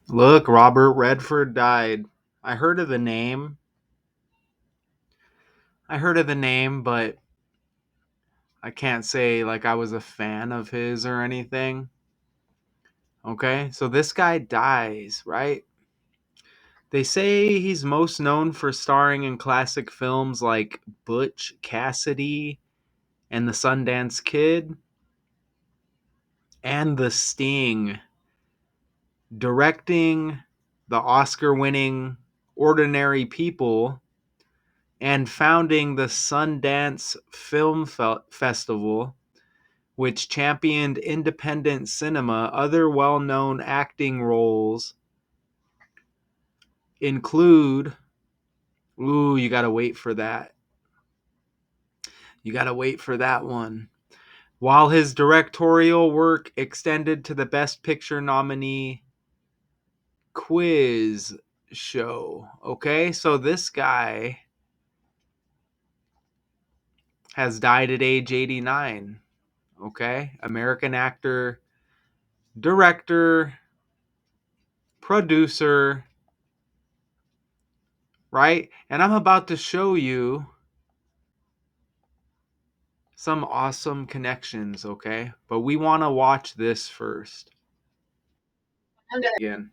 Look, Robert Redford died. I heard of the name. But I can't say like I was a fan of his or anything. Okay, so this guy dies, right? They say he's most known for starring in classic films like Butch Cassidy and The Sundance Kid and The Sting, directing the Oscar winning Ordinary People and founding the Sundance Film Festival, which championed independent cinema. Other well known acting roles include, ooh, you gotta wait for that. You gotta wait for that one. While his directorial work extended to the Best Picture nominee Quiz Show. Okay, so this guy has died at age 89. Okay, American actor, director, producer, right? And I'm about to show you some awesome connections, okay? But we want to watch this first. Again.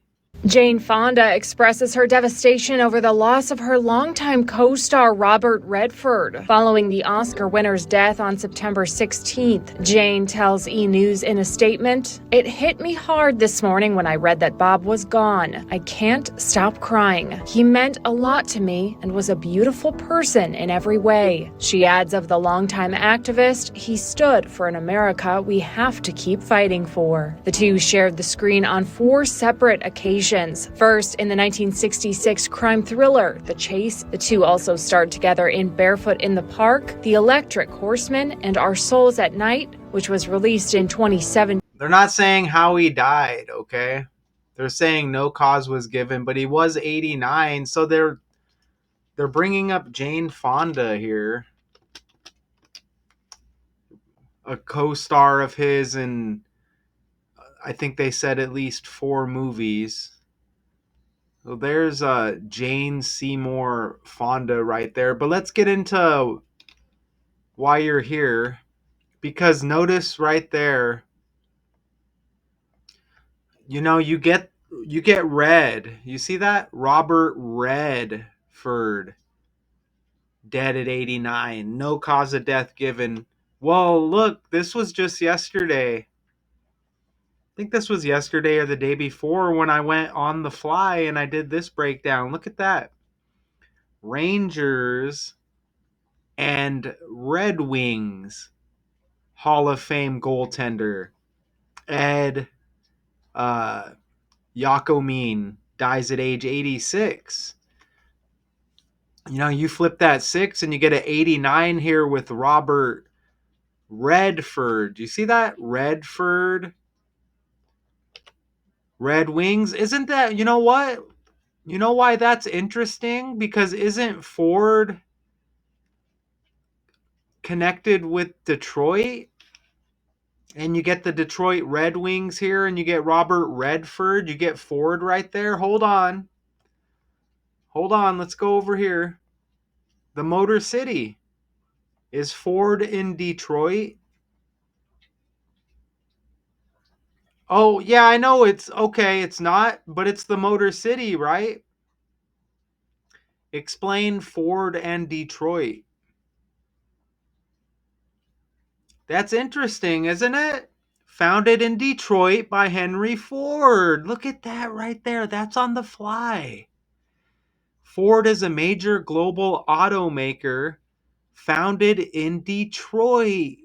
Jane Fonda expresses her devastation over the loss of her longtime co-star Robert Redford following the Oscar winner's death on September 16th. Jane tells E! News in a statement, "It hit me hard this morning when I read that Bob was gone. I can't stop crying. He meant a lot to me and was a beautiful person in every way." She adds of the longtime activist, "He stood for an America we have to keep fighting for." The two shared the screen on 4 separate occasions. First, in the 1966 crime thriller, The Chase, the two also starred together in Barefoot in the Park, The Electric Horseman, and Our Souls at Night, which was released in 2017. They're not saying how he died, okay? They're saying no cause was given, but he was 89, so they're bringing up Jane Fonda here, a co-star of his in I think they said at least 4 movies. So there's Jane Seymour Fonda right there. But let's get into why you're here. Because notice right there, you get Red. You see that? Robert Redford, dead at 89. No cause of death given. Well, look, this was just yesterday. I think this was yesterday or the day before when I went on the fly and I did this breakdown. Look at that. Rangers and Red Wings Hall of Fame goaltender Ed uh, Yakomin dies at age 86. You flip that 6 and you get an 89 here with Robert Redford. Do you see that? Redford. Red Wings. Isn't that, you know what? You know why that's interesting? Because isn't Ford connected with Detroit? And you get the Detroit Red Wings here, and you get Robert Redford. You get Ford right there. Hold on. Hold on. Let's go over here. The Motor City. Is Ford in Detroit? Oh, yeah, I know it's okay. It's not, but it's the Motor City, right? Explain Ford and Detroit. That's interesting, isn't it? Founded in Detroit by Henry Ford. Look at that right there. That's on the fly. Ford is a major global automaker founded in Detroit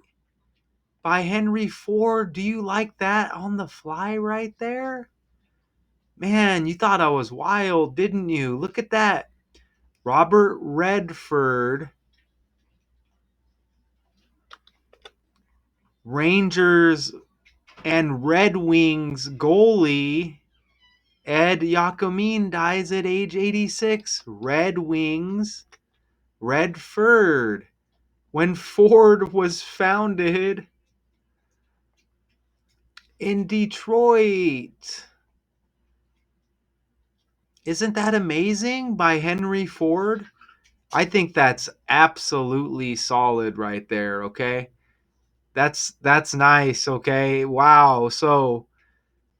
by Henry Ford. Do you like that on the fly right there? Man, you thought I was wild, didn't you? Look at that. Robert Redford, Rangers and Red Wings goalie Ed Yakomin dies at age 86. Red Wings, Redford. When Ford was founded in Detroit. Isn't that amazing by Henry Ford? I think that's absolutely solid right there, okay? That's nice, okay? Wow. So,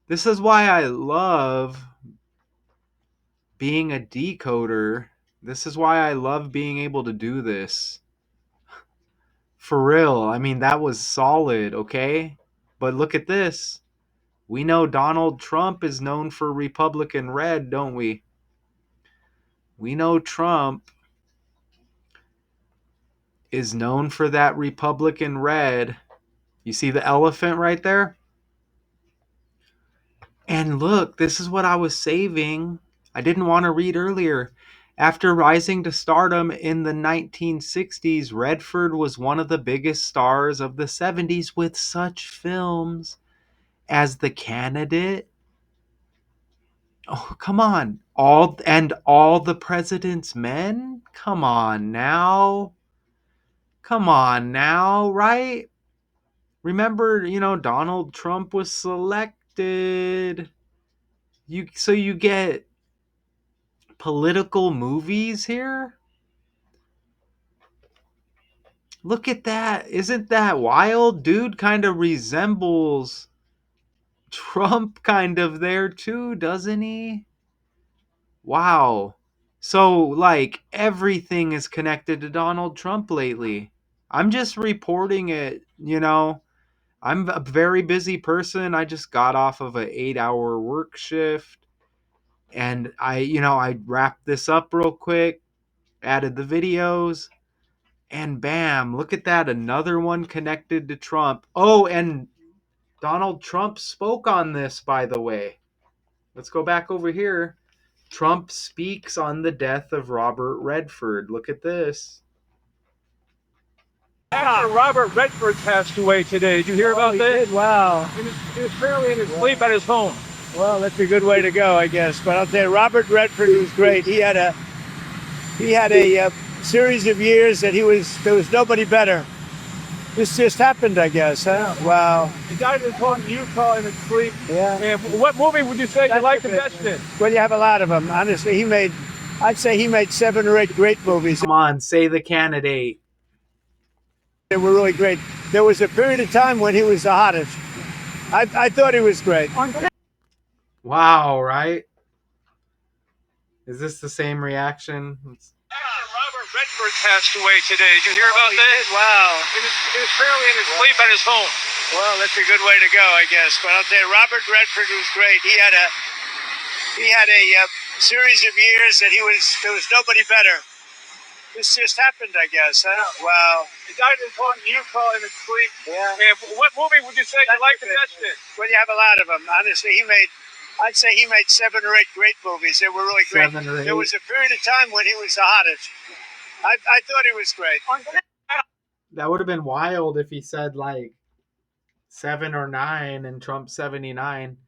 this is why I love being a decoder. This is why I love being able to do this. For real. I mean, that was solid, okay? But look at this. We know Donald Trump is known for Republican red, don't we? We know Trump is known for that Republican red. You see the elephant right there? And look, this is what I was saving. I didn't want to read earlier. After rising to stardom in the 1960s, Redford was one of the biggest stars of the 70s with such films as The Candidate. Oh, come on. All the President's Men? Come on now. Come on now, right? Remember, Donald Trump was selected. You get political movies here? Look at that. Isn't that wild? Dude kind of resembles Trump kind of there too, doesn't he? Wow. So, like, everything is connected to Donald Trump lately. I'm just reporting it. I'm a very busy person. I just got off of an 8-hour work shift. And I wrapped this up real quick, added the videos, and bam, look at that. Another one connected to Trump. Oh, and Donald Trump spoke on this, by the way. Let's go back over here. Trump speaks on the death of Robert Redford. Look at this. Actor Robert Redford passed away today. Did you hear about that? Wow. He was apparently in his sleep at his home. Well, that's a good way to go, I guess. But I'll tell you, Robert Redford was great. He had a series of years that there was nobody better. This just happened, I guess, huh? Wow. He died in his home in Utah in his sleep. Yeah. And what movie would you say you liked the best in? Well, you have a lot of them. Honestly, I'd say he made 7 or 8 great movies. Come on, say The Candidate. They were really great. There was a period of time when he was the hottest. I thought he was great. Wow, right? Is this the same reaction? Robert Redford passed away today. Did you hear about that? Wow. He was apparently in his sleep at his home. Well, that's a good way to go, I guess. But I'll tell you, Robert Redford was great. He had a series of years that there was nobody better. This just happened, I guess, huh? Wow. He died in his home in Utah in his sleep. Yeah. And what movie would you say you liked the best in? Well, you have a lot of them. Honestly, I'd say he made 7 or 8 great movies. They were really great. 7 or 8. There was a period of time when he was the hottest. I thought he was great. That would have been wild if he said like 7 or 9 and Trump 79.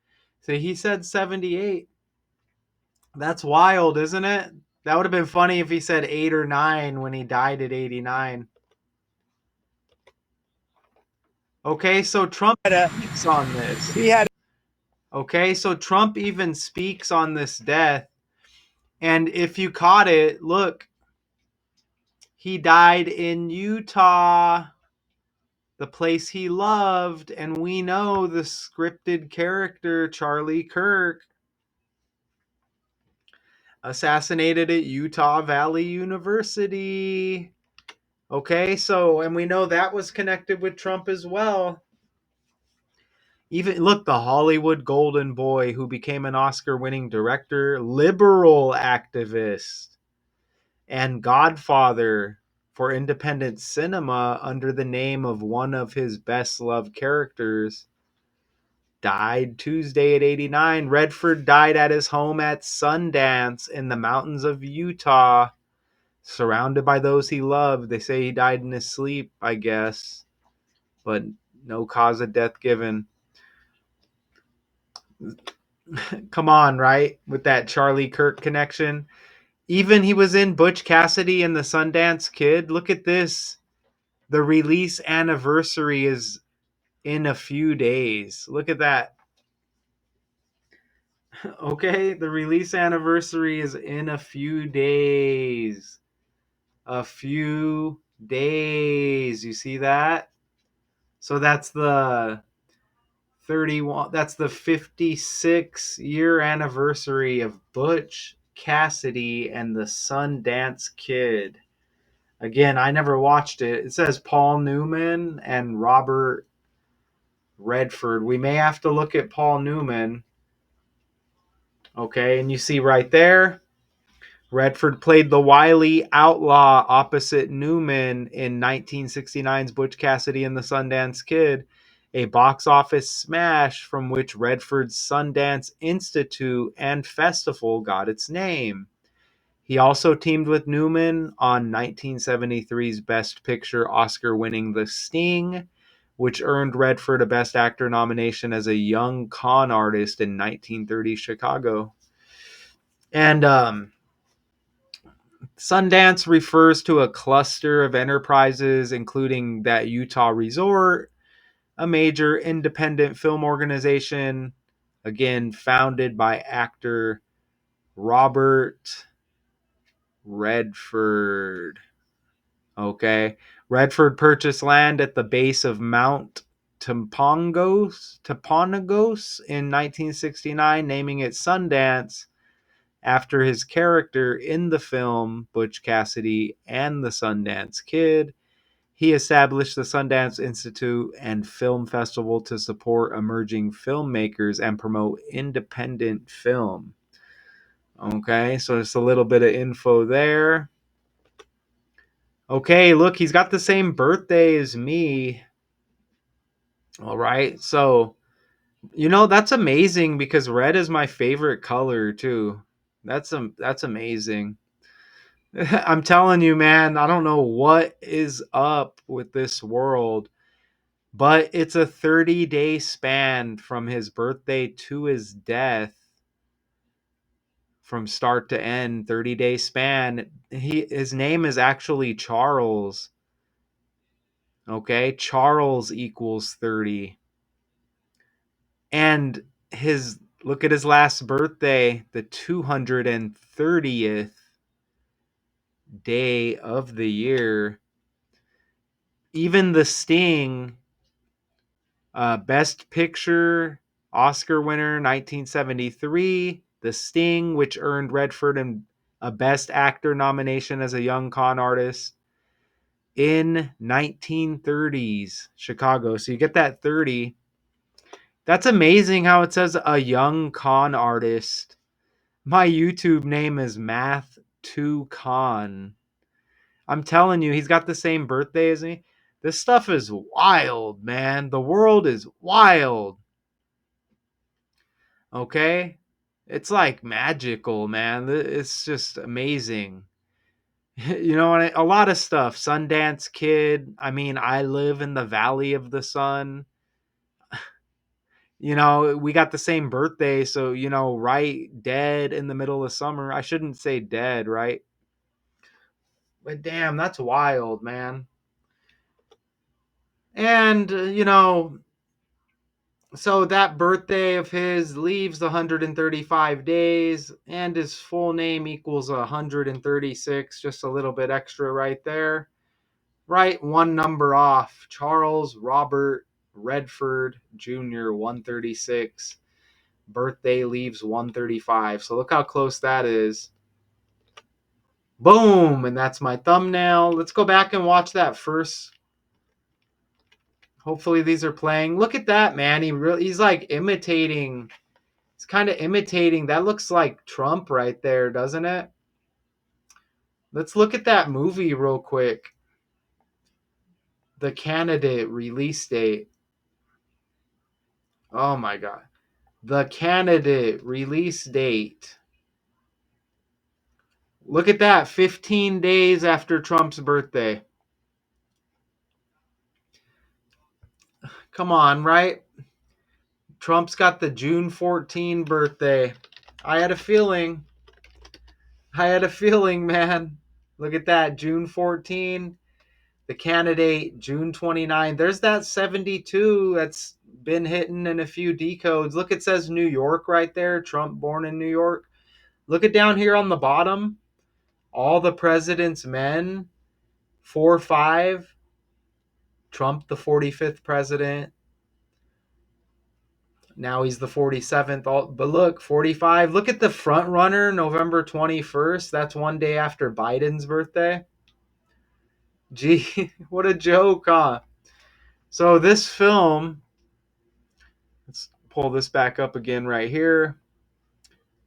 So he said 78. That's wild, isn't it? That would have been funny if he said 8 or 9 when he died at 89. Okay, so Trump speaks on this. Okay, so Trump even speaks on this death. And if you caught it, look, he died in Utah, the place he loved. And we know the scripted character, Charlie Kirk, assassinated at Utah Valley University. Okay, so, and we know that was connected with Trump as well. Even look, the Hollywood Golden Boy who became an Oscar winning director, liberal activist, and godfather for independent cinema under the name of one of his best loved characters, died Tuesday at 89. Redford died at his home at Sundance in the mountains of Utah, surrounded by those he loved. They say he died in his sleep, I guess, but no cause of death given. Come on, right? With that Charlie Kirk connection. Even he was in Butch Cassidy and the Sundance Kid. Look at this. The release anniversary is in a few days. Look at that. Okay, the release anniversary is in a few days. A few days. You see that? So that's the 31, that's the 56-year anniversary of Butch Cassidy and the Sundance Kid. Again, I never watched it. It says Paul Newman and Robert Redford. We may have to look at Paul Newman. Okay, and you see right there, Redford played the wily outlaw opposite Newman in 1969's Butch Cassidy and the Sundance Kid, a box office smash from which Redford's Sundance Institute and Festival got its name. He also teamed with Newman on 1973's Best Picture Oscar-winning The Sting, which earned Redford a Best Actor nomination as a young con artist in 1930 Chicago. And Sundance refers to a cluster of enterprises, including that Utah Resort, a major independent film organization, again, founded by actor Robert Redford. Okay. Redford purchased land at the base of Mount Taponagos in 1969, naming it Sundance after his character in the film Butch Cassidy and the Sundance Kid. He established the Sundance Institute and Film Festival to support emerging filmmakers and promote independent film. Okay, so just a little bit of info there. Okay, look, he's got the same birthday as me. All right, so that's amazing because red is my favorite color too. That's amazing. I'm telling you, man, I don't know what is up with this world, but it's a 30-day span from his birthday to his death, from start to end, 30-day span. His name is actually Charles. Okay, Charles equals 30. And look at his last birthday, the 230th day of the year. Even The Sting, Best Picture, Oscar winner, 1973. The Sting, which earned Redford a Best Actor nomination as a young con artist in 1930s Chicago. So you get that 30. That's amazing how it says a young con artist. My YouTube name is Math2Con. I'm telling you, he's got the same birthday as me. This stuff is wild, man. The world is wild. Okay? It's like magical, man. It's just amazing. A lot of stuff. Sundance Kid. I mean, I live in the Valley of the Sun. We got the same birthday, so right, dead in the middle of summer. I shouldn't say dead, right? But damn, that's wild, man. And so that birthday of his leaves 135 days, and his full name equals 136, just a little bit extra right there. Right, one number off. Charles Robert Redford Jr., 136. Birthday leaves 135. So look how close that is. Boom, and that's my thumbnail. Let's go back and watch that first. Hopefully these are playing. Look at that, man. He's like imitating. It's kind of imitating. That looks like Trump right there, doesn't it? Let's look at that movie real quick. The Candidate release date. Oh my God. The Candidate release date. Look at that. 15 days after Trump's birthday. Come on, right? Trump's got the June 14 birthday. I had a feeling. Man. Look at that. June 14. The Candidate, June 29. There's that 72. been hitting in a few decodes. Look, it says New York right there. Trump born in New York. Look at down here on the bottom. All the president's men. 4-5. Trump, the 45th president. Now he's the 47th. But look, 45. Look at the front runner, November 21st. That's one day after Biden's birthday. Gee, what a joke, huh? So this film, let's pull this back up again right here.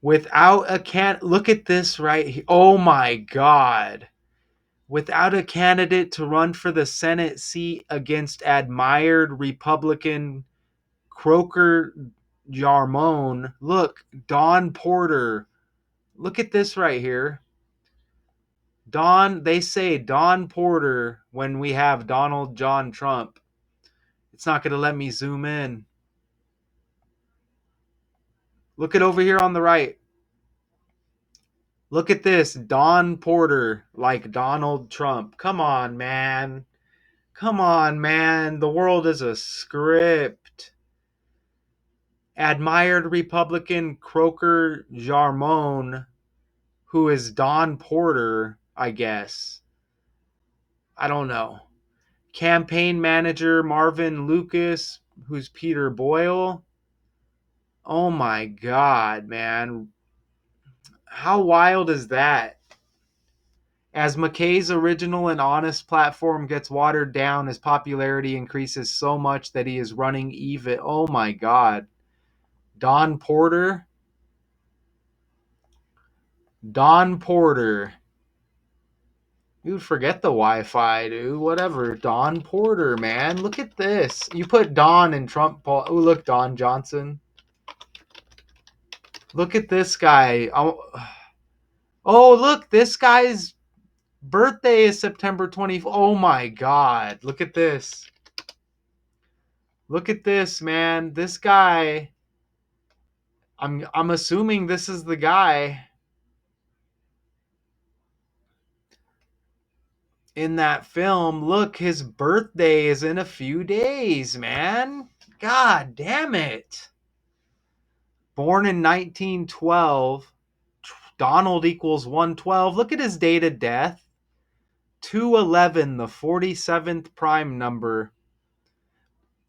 Without a look at this right here. Oh my God. Without a candidate to run for the Senate seat against admired Republican Croker Jarmon. Look, Don Porter. Look at this right here. They say Don Porter when we have Donald John Trump. It's not going to let me zoom in. Look at over here on the right. Look at this. Don Porter, like Donald Trump. Come on, man. Come on, man. The world is a script. Admired Republican Croker Jarmon, who is Don Porter, I guess. I don't know. Campaign manager Marvin Lucas, who's Peter Boyle. Oh my God, man. How wild is that? As McKay's original and honest platform gets watered down, his popularity increases so much that he is running even. Oh my God. Don Porter. Don Porter. Dude, forget the Wi-Fi, dude. Whatever. Don Porter, man. Look at this. You put Don and Trump. Oh, look, Don Johnson. Look at this guy. Oh, look. This guy's birthday is September 20th. Oh, my God. Look at this. Look at this, man. This guy. I'm assuming this is the guy in that film. Look, his birthday is in a few days, man. God damn it. Born in 1912. Donald equals 112. Look at his date of death. 211, the 47th prime number.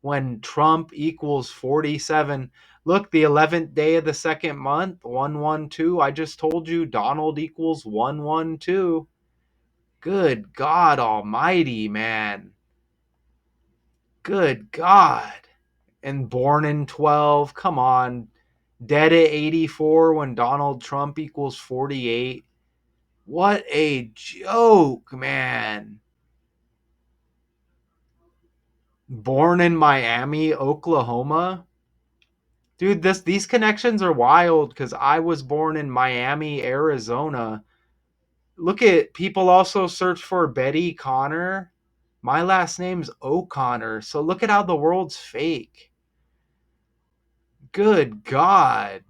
When Trump equals 47. Look, the 11th day of the second month, 112. I just told you Donald equals 112. Good God almighty, man. Good God. And born in 12. Come on. Dead at 84 when Donald Trump equals 48. What a joke, man. Born in Miami, Oklahoma. Dude, these connections are wild because I was born in Miami, Arizona. Look at people also search for Betty Connor. My last name's O'Connor. So look at how the world's fake. Good God.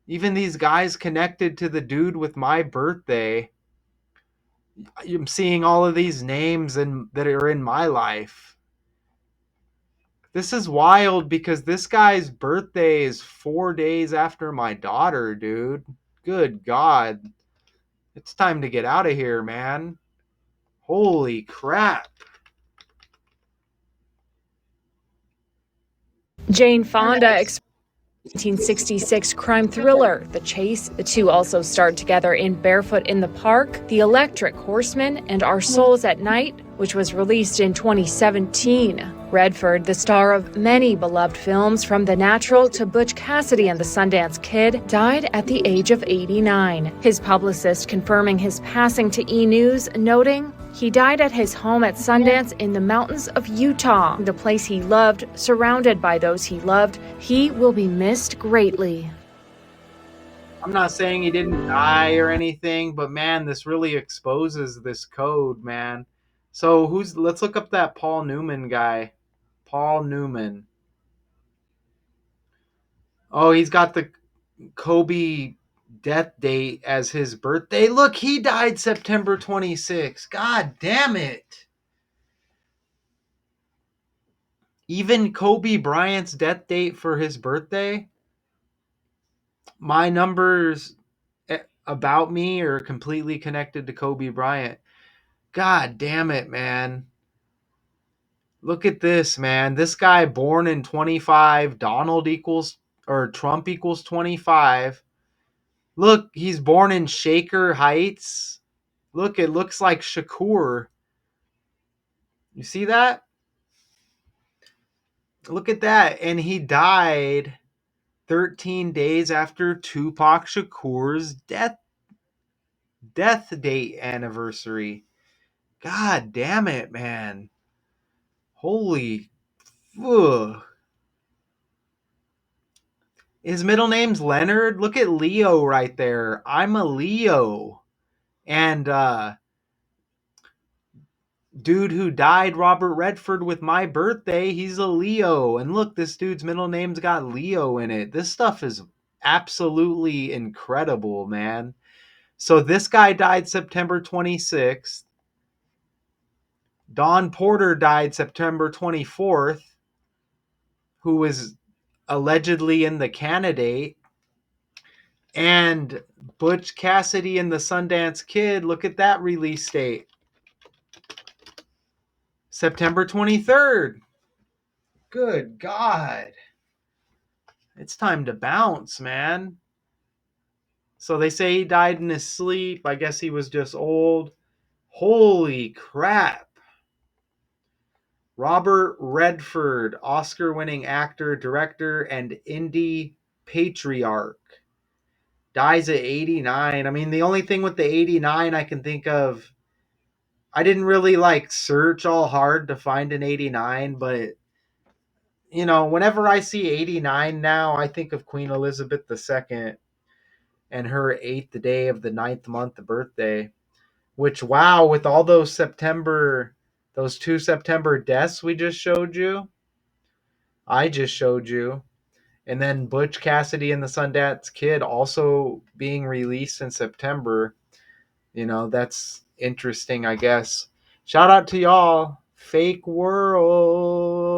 Even these guys connected to the dude with my birthday. I'm seeing all of these names that are in my life. This is wild because this guy's birthday is 4 days after my daughter, dude. Good God. It's time to get out of here, man. Holy crap. Jane Fonda 1966 crime thriller, The Chase. The two also starred together in Barefoot in the Park, The Electric Horseman, and Our Souls at Night, which was released in 2017. Redford, the star of many beloved films from The Natural to Butch Cassidy and the Sundance Kid, died at the age of 89. His publicist confirming his passing to E! News, noting, "He died at his home at Sundance in the mountains of Utah, the place he loved, surrounded by those he loved. He will be missed greatly." I'm not saying he didn't die or anything, but man, this really exposes this code, man. So let's look up that Paul Newman guy. Paul Newman. Oh, he's got the Kobe death date as his birthday. Look, he died September 26th. God damn it. Even Kobe Bryant's death date for his birthday, my numbers about me are completely connected to Kobe Bryant. God damn it, man. Look at this, man. This guy born in 25, Donald equals or Trump equals 25. Look, he's born in Shaker Heights. Look, it looks like Shakur. You see that? Look at that. And he died 13 days after Tupac Shakur's death date anniversary. God damn it, man. Holy ugh. His middle name's Leonard. Look at Leo right there. I'm a Leo. And dude who died, Robert Redford, with my birthday, he's a Leo. And look, this dude's middle name's got Leo in it. This stuff is absolutely incredible, man. So this guy died September 26th. Don Porter died September 24th, who was allegedly in the candidate. And Butch Cassidy and the Sundance Kid, look at that release date. September 23rd. Good God. It's time to bounce, man. So they say he died in his sleep. I guess he was just old. Holy crap. Robert Redford, Oscar-winning actor, director, and indie patriarch. Dies at 89. I mean, the only thing with the 89 I can think of, I didn't really search all hard to find an 89, but whenever I see 89 now, I think of Queen Elizabeth II and her 8th day of the 9th month birthday, which, wow, with all those two September deaths I just showed you, and then Butch Cassidy and the Sundance Kid also being released in September, that's interesting, I guess. Shout out to y'all. Fake world.